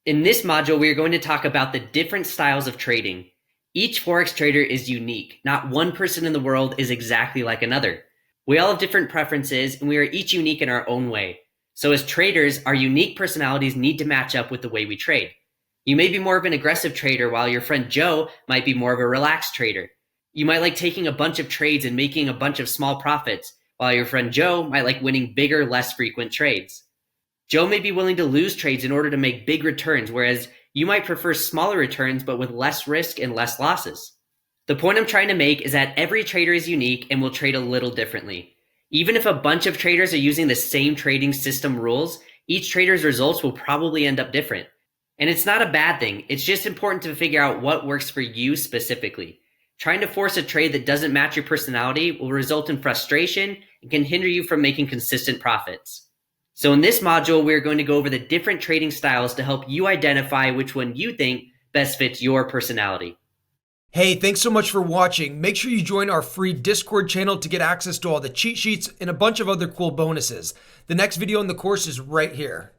In this module, we are going to talk about the different styles of trading. Each Forex trader is unique. Not one person in the world is exactly like another. We all have different preferences, and we are each unique in our own way. So as traders, our unique personalities need to match up with the way we trade. You may be more of an aggressive trader, while your friend Joe might be more of a relaxed trader. You might like taking a bunch of trades and making a bunch of small profits, while your friend Joe might like winning bigger, less frequent trades. Joe may be willing to lose trades in order to make big returns, whereas you might prefer smaller returns but with less risk and less losses. The point I'm trying to make is that every trader is unique and will trade a little differently. Even if a bunch of traders are using the same trading system rules, each trader's results will probably end up different. And it's not a bad thing, it's just important to figure out what works for you specifically. Trying to force a trade that doesn't match your personality will result in frustration and can hinder you from making consistent profits. So in this module, we're going to go over the different trading styles to help you identify which one you think best fits your personality. Hey, thanks so much for watching. Make sure you join our free Discord channel to get access to all the cheat sheets and a bunch of other cool bonuses. The next video in the course is right here.